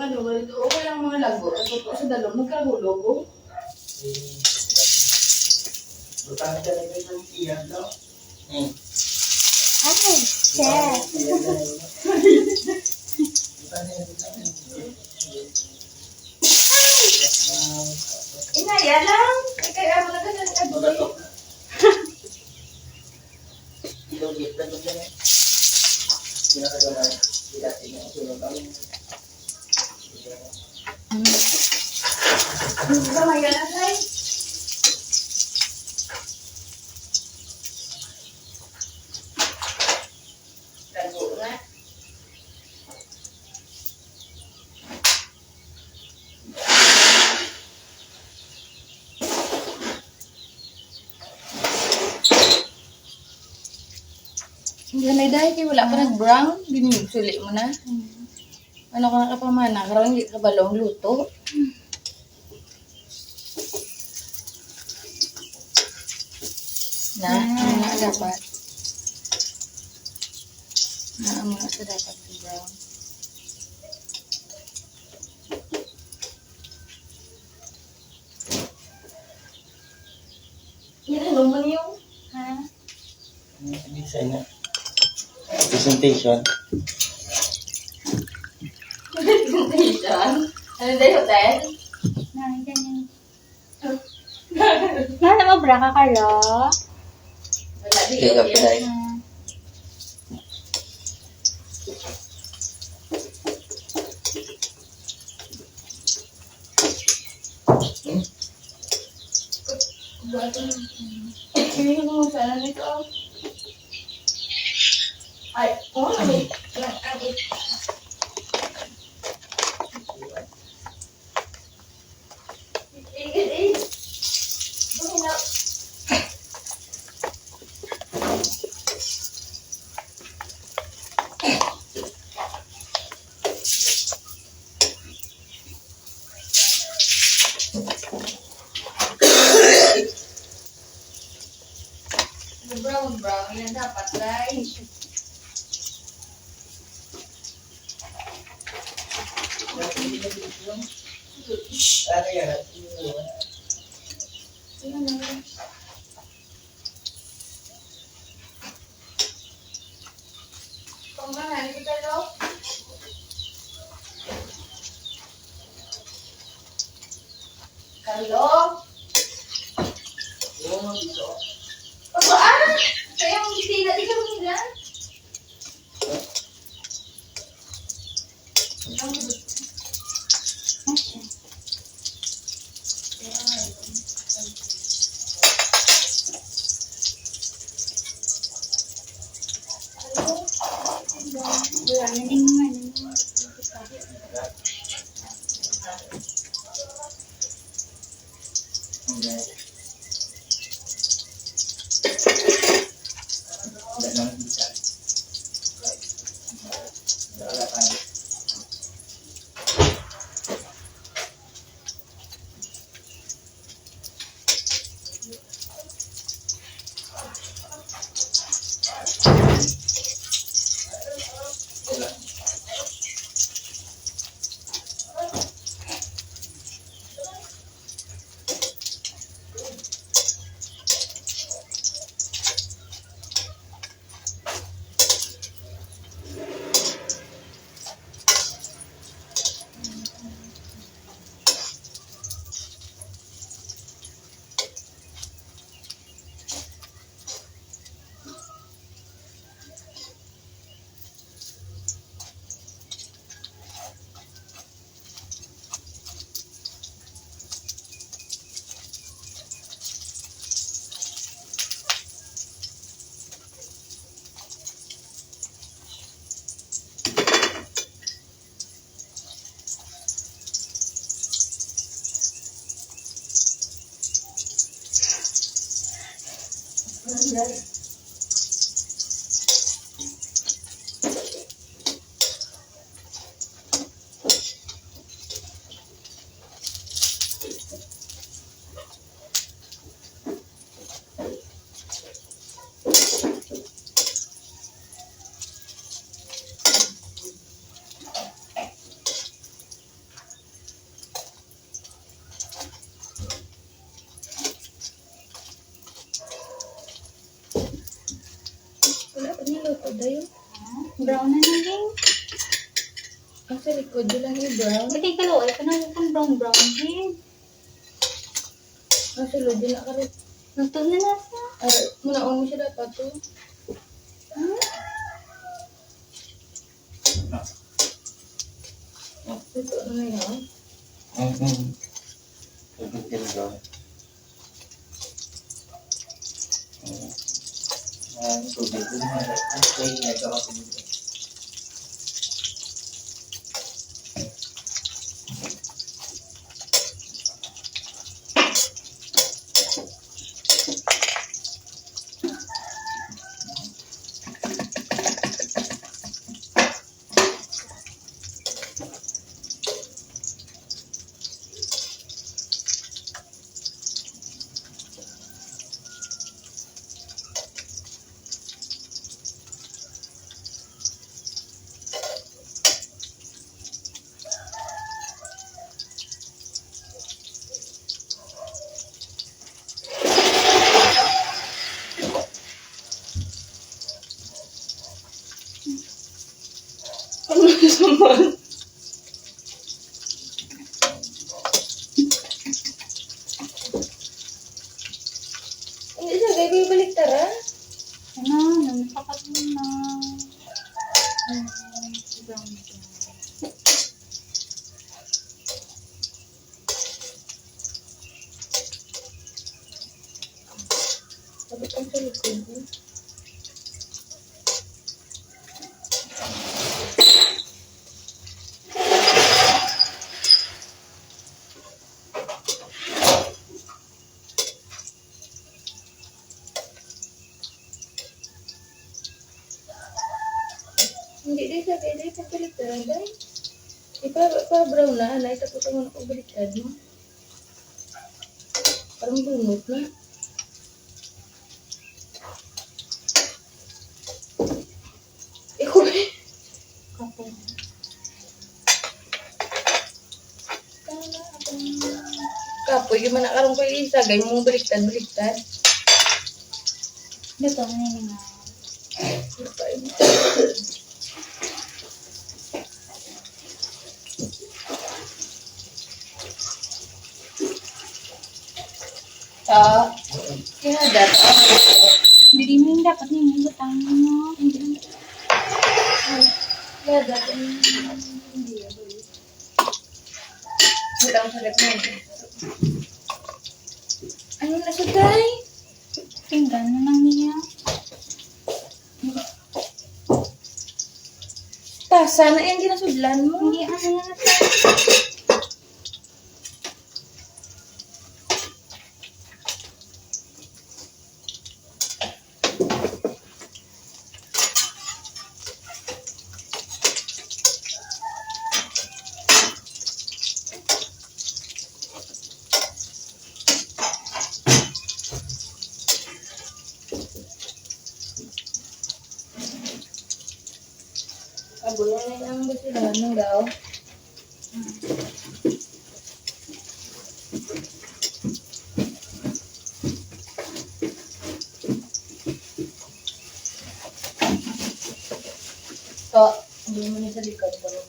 ano, okay lang mga lago. At sa dalawang, magkahulog ko. Butang ka na kayo ng iyan, no? Ay, chef. Inaya lang. Kaya mo na kasi Magatok na. Ilugit na doon yan. Pinakagawa. Ilasin niya. Sunod ang... Gamaya na tayo. Lago na. Ganay dahil kayo wala pa nag-brown, suli mo na. Ano ka nakapamana? Karang hindi ka balong luto. Na, ano nga dapat? Ano nga sa dapat sa brown? Yan, ano mo niyo? Ha? Design na. Presentation. Presentation? Ano dahil hotel? Ganyan. Nasa mo bra ka kalo? Wala di Take up yun. tayo. Hindi ko mo sana nito. Ay, ano? Brown, yan dapat, guys. Ano yan? Panggahan kita, lo. Carlo? Yung dito. Apaan? Kaya ang isila, di ka nila? Niluto dayo. Brown na na din. Ang sa likod doon lang yung brown. Hindi ka lo, ay panang brown din. Ang sulod din na karit. Luto na na siya. Munaon mo siya dapat to. Luto na yan. Tutukin ko. Tubig ko naman. Okay, nagkakasin ko. Ano naman? Hindi siya, gaya balik tara. Ano, namisakat mo na. Brown din. Sabi kang sa likod. Hindi din sa gaya sa balik tara, day. Ipa-brown na, anay, tapos ang ako baliktad mo. Parang bunot na. Ikaw ba? Kapo. Kapoy, yung manakarong ko yung isa, gaya mo baliktad. Luto na yun nga. Kaya dapat. Hindi mo yung dapat yung lutang mo. Kaya dapat. Hindi. Wala akong sarap na yun. Ano na siya, day? Pinggan na lang niya. Tasa na yung ginasudlan mo. Hindi, ano na na siya. Abulan na yung basilan mo daw. So, hindi mo na sa likod ko.